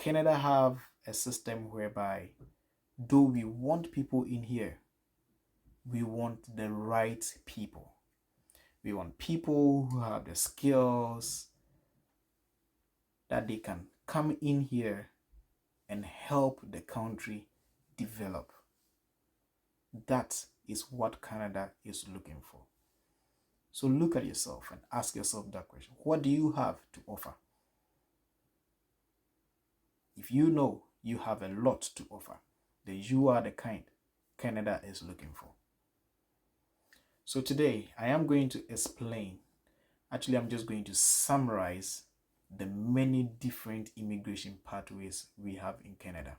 Canada have a system whereby, though we want people in here, we want the right people. We want people who have the skills that they can come in here and help the country develop. That is what Canada is looking for. So look at yourself and ask yourself that question. What do you have to offer? If you know you have a lot to offer, then you are the kind Canada is looking for. So today I am going to explain, actually I'm just going to summarize the many different immigration pathways we have in Canada.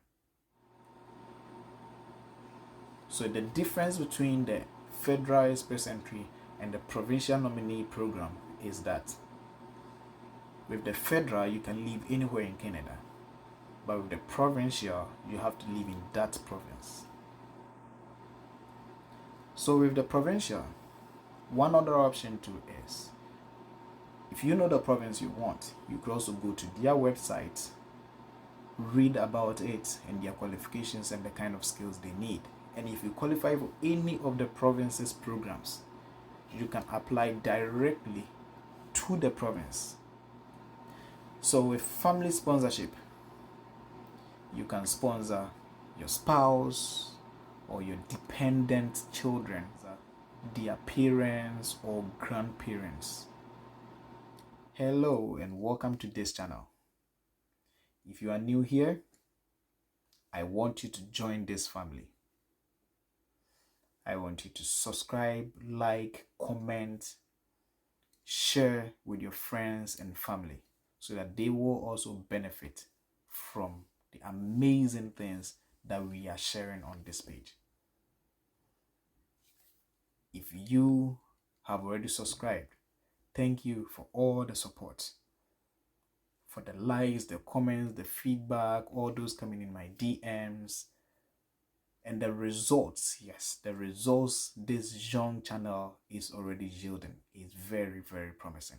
So the difference between the Federal Express Entry and the Provincial Nominee Program is that with the Federal, you can live anywhere in Canada. But with the Provincial, you have to live in that province. So with the Provincial, one other option too is, if you know the province you want, you could also go to their website, read about it and their qualifications and the kind of skills they need. And if you qualify for any of the province's programs, you can apply directly to the province. So with family sponsorship, you can sponsor your spouse or your dependent children, their parents or grandparents. Hello and welcome to this channel. If you are new here, I want you to join this family. I want you to subscribe, like, comment, share with your friends and family so that they will also benefit from the amazing things that we are sharing on this page. If you have already subscribed, thank you for all the support, for the likes, the comments, the feedback, all those coming in my DMs. And the results, yes, the results this young channel is already yielding is very, very promising.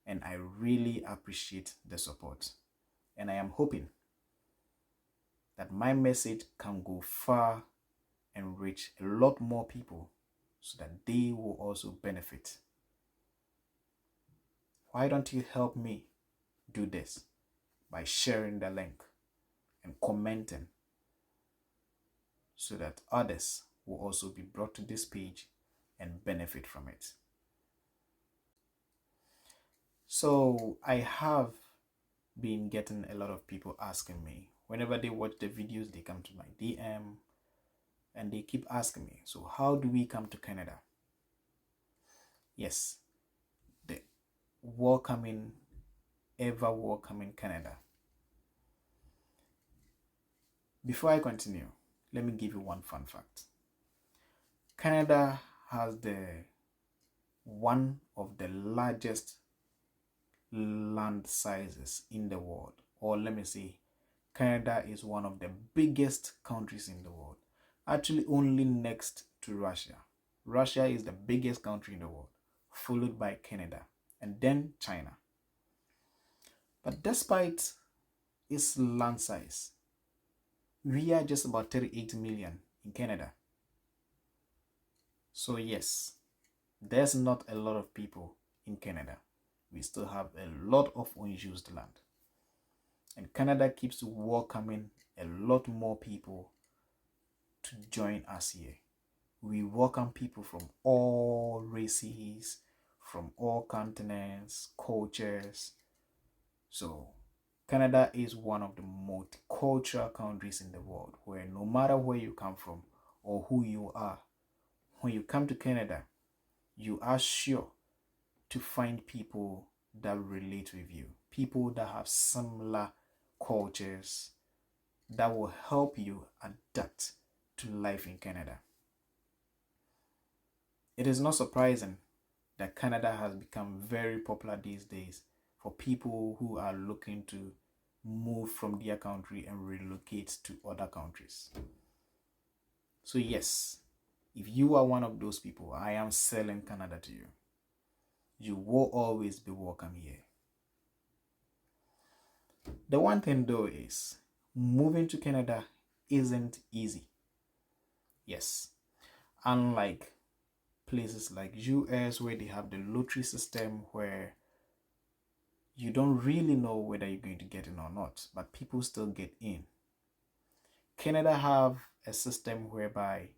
And I really appreciate the support. And I am hoping that my message can go far and reach a lot more people so that they will also benefit. Why don't you help me do this by sharing the link and commenting so that others will also be brought to this page and benefit from it. So I have been getting a lot of people asking me, whenever they watch the videos, they come to my DM and they keep asking me, so how do we come to Canada? Yes, the ever welcoming Canada. Before I continue, let me give you one fun fact. Canada has one of the largest land sizes in the world, or let me say Canada is one of the biggest countries in the world, actually only next to Russia. Russia is the biggest country in the world, followed by Canada and then China. But despite its land size, we are just about 38 million in Canada. So yes, there's not a lot of people in Canada. We still have a lot of unused land. And Canada keeps welcoming a lot more people to join us here. We welcome people from all races, from all continents, cultures. So Canada is one of the multicultural countries in the world where no matter where you come from or who you are, when you come to Canada, you are sure to find people that relate with you, people that have similar cultures that will help you adapt to life in Canada. It is not surprising that Canada has become very popular these days for people who are looking to move from their country and relocate to other countries. So yes, if you are one of those people, I am selling Canada to you. You will always be welcome here. The one thing though is moving to Canada isn't easy. Yes, unlike places like US where they have the lottery system where you don't really know whether you're going to get in or not, but people still get in. Canada have a system whereby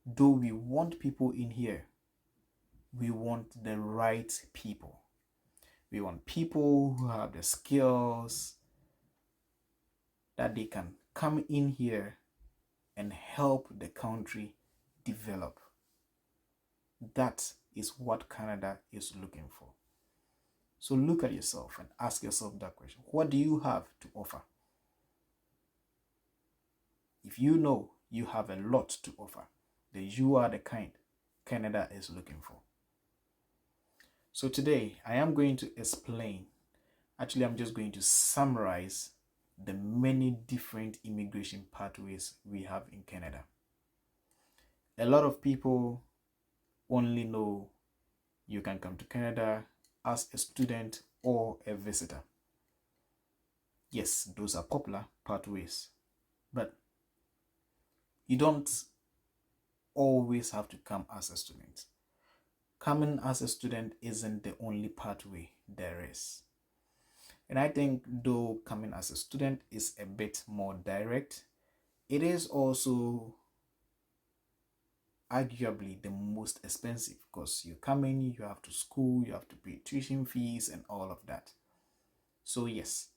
though we want people in here, we want the right people. We want people who have the skills that they can come in here and help the country develop. That is what Canada is looking for. So look at yourself and ask yourself that question. What do you have to offer? If you know you have a lot to offer, then you are the kind Canada is looking for. So today I am going to explain, actually I'm just going to summarize the many different immigration pathways we have in Canada. A lot of people only know you can come to Canada as a student or a visitor. Yes, those are popular pathways, but you don't always have to come as a student. Coming as a student isn't the only pathway there is. And I think though coming as a student is a bit more direct, it is also arguably the most expensive because you come in, you have to school, you have to pay tuition fees and all of that. So yes,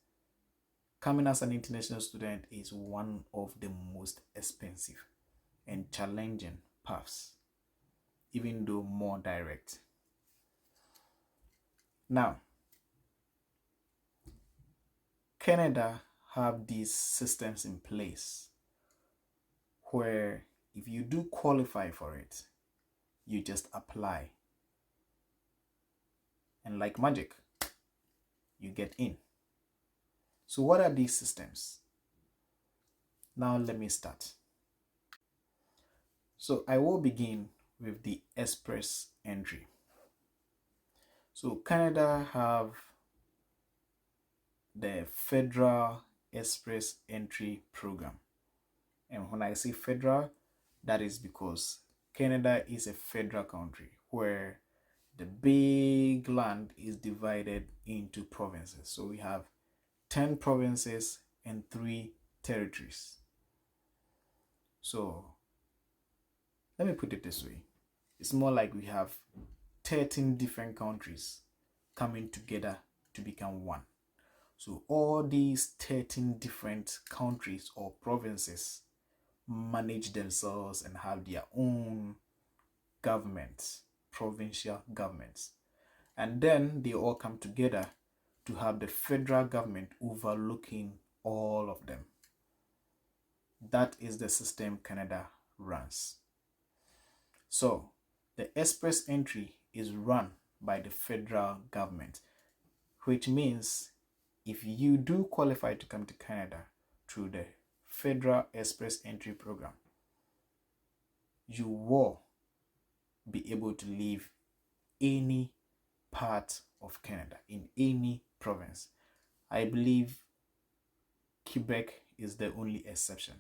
coming as an international student is one of the most expensive and challenging paths, even though more direct. Now, Canada have these systems in place where if you do qualify for it, you just apply. And like magic, you get in. So what are these systems? Now let me start. So I will begin with the express entry. So Canada have the Federal Express Entry Program. And when I say federal, that is because Canada is a federal country where the big land is divided into provinces. So we have 10 provinces and 3 territories. So let me put it this way. It's more like we have 13 different countries coming together to become one. So all these 13 different countries or provinces manage themselves and have their own governments, provincial governments. And then they all come together to have the federal government overlooking all of them. That is the system Canada runs. So the express entry is run by the federal government, which means if you do qualify to come to Canada through the Federal Express Entry Program, you will be able to live any part of Canada, in any province. I believe Quebec is the only exception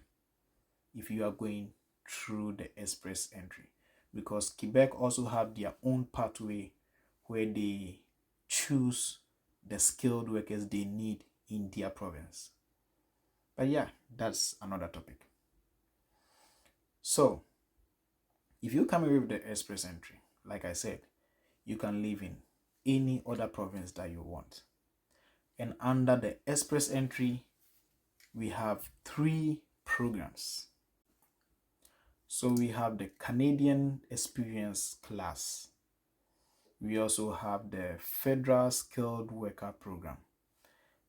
if you are going through the express entry, because Quebec also have their own pathway where they choose the skilled workers they need in their province. But yeah, that's another topic. So if you come in with the express entry, like I said, you can live in any other province that you want. And under the express entry, we have 3 programs. So we have the Canadian Experience Class. We also have the Federal Skilled Worker Program.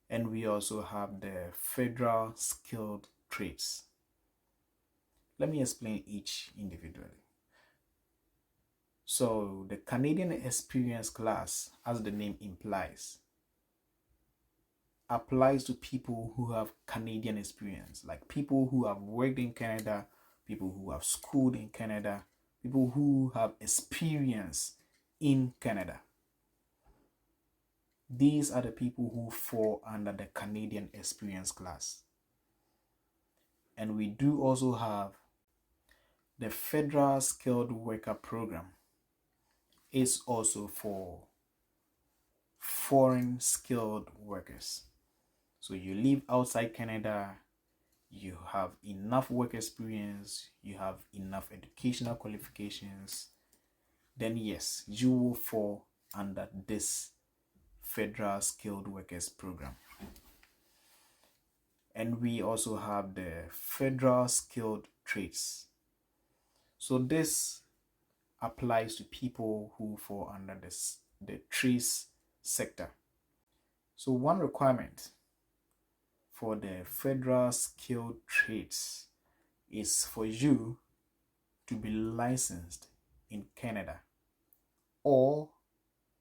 And we also have the Federal Skilled Trades. Let me explain each individually. So the Canadian Experience Class, as the name implies, applies to people who have Canadian experience, like people who have worked in Canada, people who have schooled in Canada, people who have experience in Canada. These are the people who fall under the Canadian experience class. And we do also have the Federal Skilled Worker Program. It's also for foreign skilled workers. So you live outside Canada, you have enough work experience, you have enough educational qualifications, then yes, you will fall under this Federal Skilled Workers Program. And we also have the Federal Skilled Trades. So this applies to people who fall under the trades sector. So one requirement for the Federal Skilled Trades is for you to be licensed in Canada or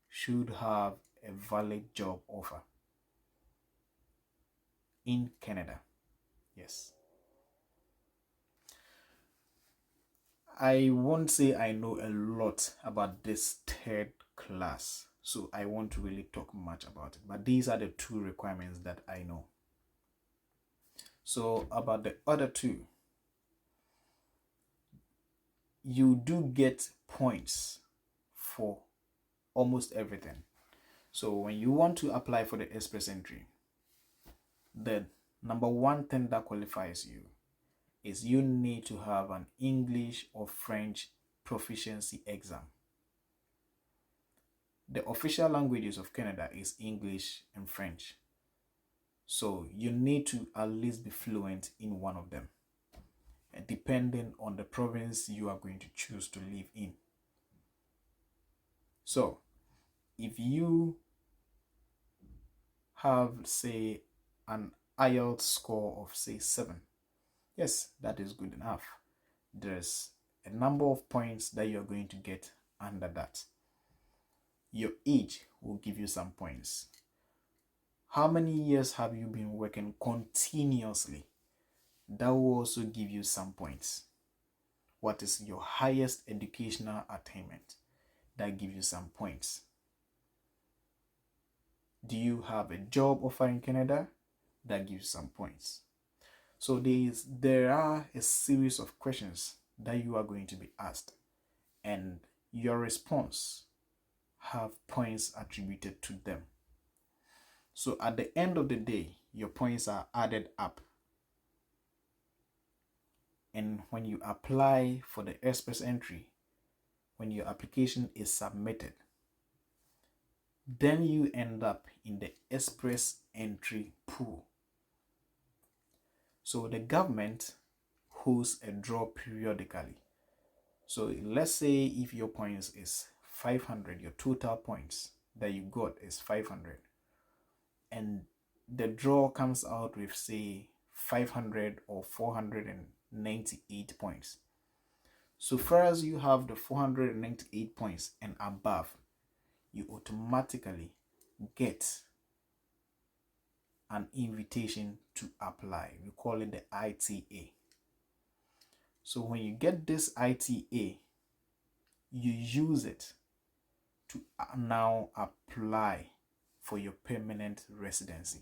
should have a valid job offer in Canada. Yes. I won't say I know a lot about this third class, so I won't really talk much about it, but these are the two requirements that I know. So about the other two, you do get points for almost everything. So when you want to apply for the express entry, the number one thing that qualifies you is you need to have an English or French proficiency exam. The official languages of Canada is English and French. So you need to at least be fluent in one of them, depending on the province you are going to choose to live in. So if you have, say, an IELTS score of, say, 7, yes, that is good enough. There's a number of points that you're going to get under that. Your age will give you some points. How many years have you been working continuously? That will also give you some points. What is your highest educational attainment? That gives you some points. Do you have a job offer in Canada? That gives you some points. So there are a series of questions that you are going to be asked, and your response have points attributed to them. So at the end of the day, your points are added up. And when you apply for the express entry, when your application is submitted, then you end up in the express entry pool. So the government holds a draw periodically. So let's say if your points is 500, your total points that you got is 500, and the draw comes out with, say, 500 or 498 points. So far as you have the 498 points and above, you automatically get an invitation to apply. We call it the ITA. So when you get this ITA, you use it to now apply for your permanent residency.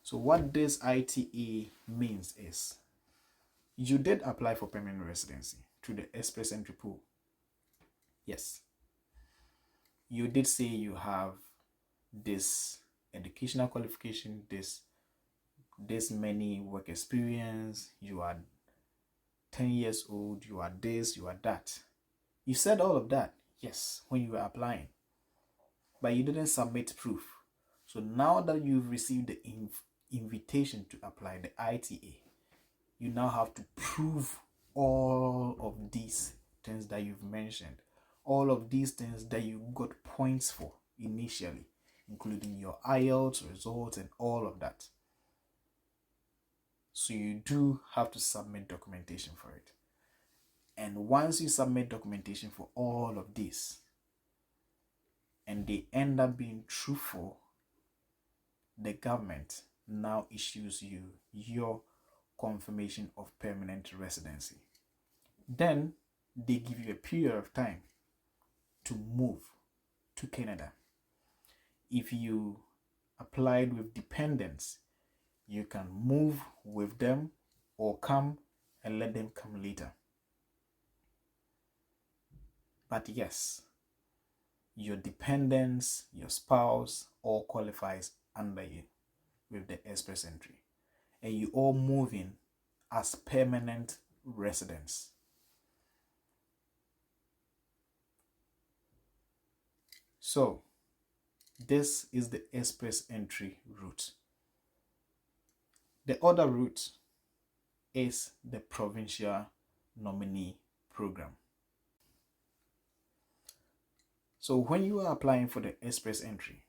So what this ITA means is you did apply for permanent residency through the express entry pool. Yes. You did say you have this educational qualification, this many work experience, you are 10 years old, you are this, you are that. You said all of that, yes, when you were applying, but you didn't submit proof. So now that you've received the invitation to apply, the ITA, you now have to prove all of these things that you've mentioned, all of these things that you got points for initially, including your IELTS results and all of that. So you do have to submit documentation for it. And once you submit documentation for all of this, and they end up being truthful, the government now issues you your confirmation of permanent residency. Then they give you a period of time to move to Canada. if you applied with dependents, you can move with them or come and let them come later. But yes, your dependents, your spouse, all qualifies under you with the express entry. And you all move in as permanent residents. So, this is the express entry route. The other route is the provincial nominee program. So when you are applying for the express entry,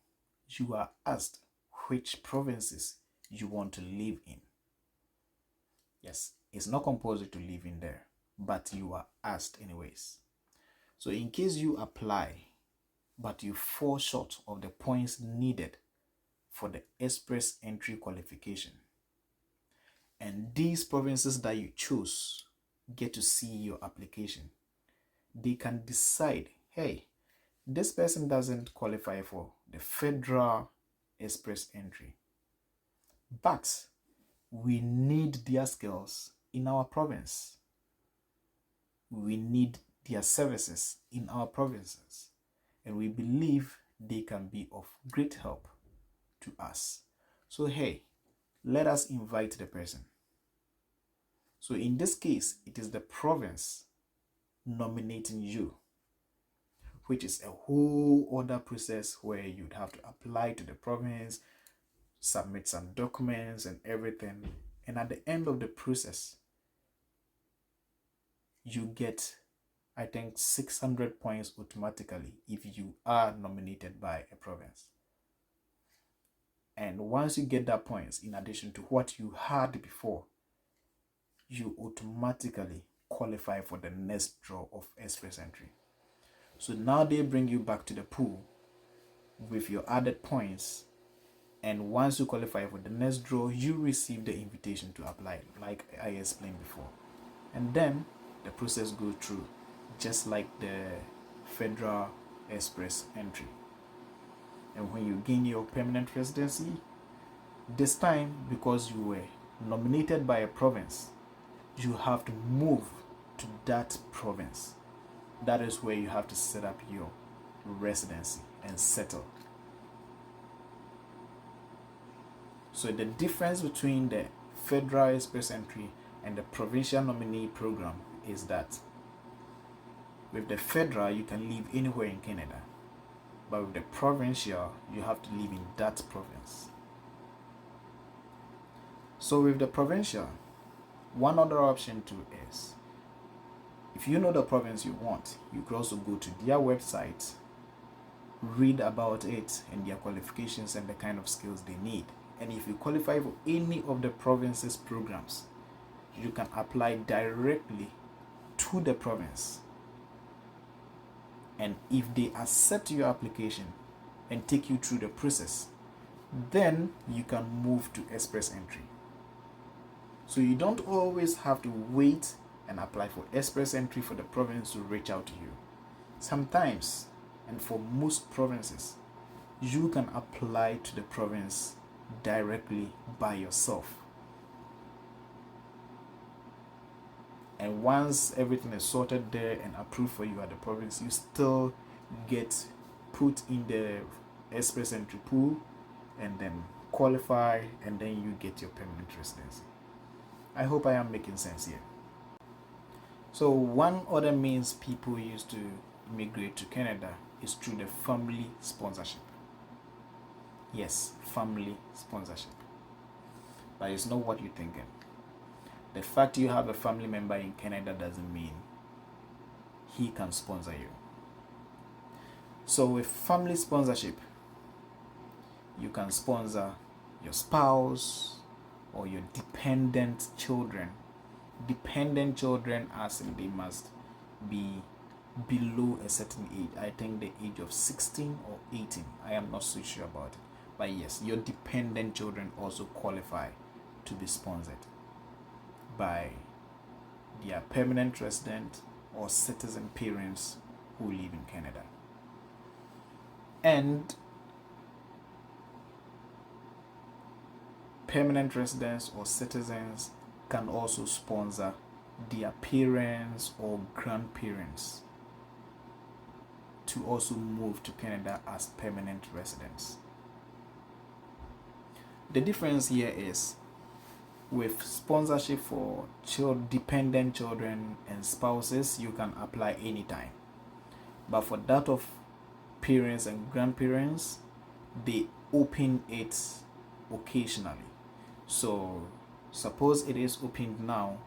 you are asked which provinces you want to live in. Yes, it's not compulsory to live in there, but you are asked anyways. So in case you apply, but you fall short of the points needed for the express entry qualification, and these provinces that you choose get to see your application, they can decide, hey, this person doesn't qualify for the federal express entry, but we need their skills in our province. We need their services in our provinces, and we believe they can be of great help to us. So hey, let us invite the person. So in this case, it is the province nominating you, which is a whole other process where you'd have to apply to the province, submit some documents and everything. And at the end of the process, you get, I think, 600 points automatically if you are nominated by a province. And once you get that points, in addition to what you had before, you automatically qualify for the next draw of express entry. So now they bring you back to the pool with your added points, and once you qualify for the next draw, you receive the invitation to apply, like I explained before. And then the process goes through just like the federal express entry. And when you gain your permanent residency, this time, because you were nominated by a province, you have to move to that province. That is where you have to set up your residency and settle. So the difference between the federal express entry and the provincial nominee program is that with the federal, you can live anywhere in Canada, but with the provincial, you have to live in that province. So with the provincial, one other option too is, if you know the province you want, you could also go to their website, read about it and their qualifications and the kind of skills they need. And if you qualify for any of the province's programs, you can apply directly to the province. And if they accept your application and take you through the process, then you can move to express entry. So you don't always have to wait and apply for express entry for the province to reach out to you. Sometimes, and for most provinces, you can apply to the province directly by yourself. And once everything is sorted there and approved for you at the province, you still get put in the express entry pool and then qualify, and then you get your permanent residency. I hope I am making sense here. So one other means people use to immigrate to Canada is through the family sponsorship. Yes, family sponsorship. But it's not what you're thinking. The fact you have a family member in Canada doesn't mean he can sponsor you. So with family sponsorship, you can sponsor your spouse or your dependent children. Dependent children, as in they must be below a certain age. I think the age of 16 or 18. I am not so sure about it. But yes, your dependent children also qualify to be sponsored by their permanent resident or citizen parents who live in Canada. And permanent residents or citizens can also sponsor their parents or grandparents to also move to Canada as permanent residents. The difference here is with sponsorship for dependent children and spouses, you can apply anytime. But for that of parents and grandparents, they open it occasionally. So suppose it is opened now,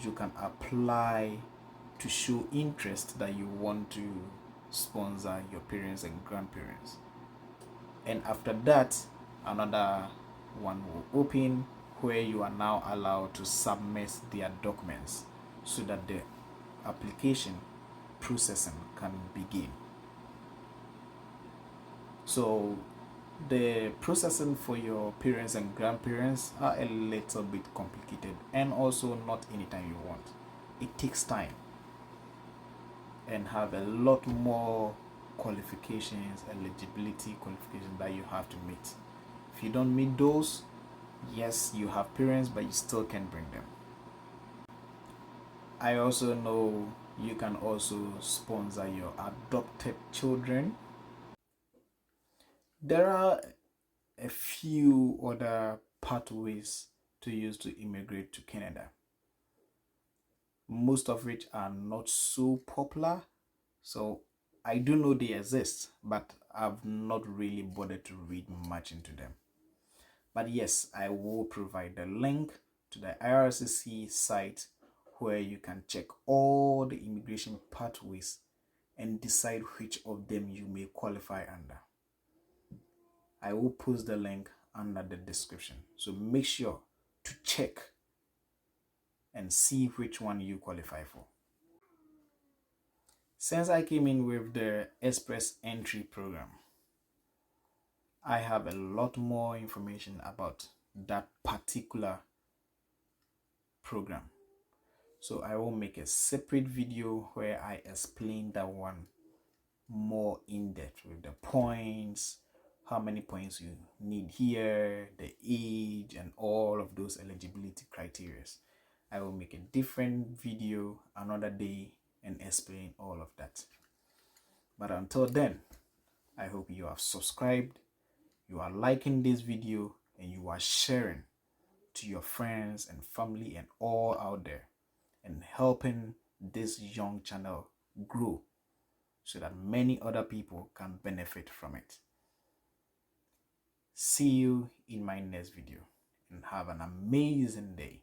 you can apply to show interest that you want to sponsor your parents and grandparents. And after that, another one will open where you are now allowed to submit their documents so that the application processing can begin. So the processing for your parents and grandparents are a little bit complicated, and also not anytime you want. It takes time and have a lot more qualifications, eligibility qualifications that you have to meet. If you don't meet those, yes, you have parents, but you still can't bring them. I also know you can also sponsor your adopted children. There are a few other pathways to use to immigrate to Canada, most of which are not so popular. So I do know they exist, but I've not really bothered to read much into them. But yes, I will provide the link to the IRCC site where you can check all the immigration pathways and decide which of them you may qualify under. I will post the link under the description. So make sure to check and see which one you qualify for. Since I came in with the Express Entry program, I have a lot more information about that particular program. So I will make a separate video where I explain that one more in depth with the points, how many points you need here, the age, and all of those eligibility criteria. I will make a different video another day and explain all of that. But until then, I hope you have subscribed, you are liking this video, and you are sharing to your friends and family and all out there, and helping this young channel grow so that many other people can benefit from it. See you in my next video, and have an amazing day.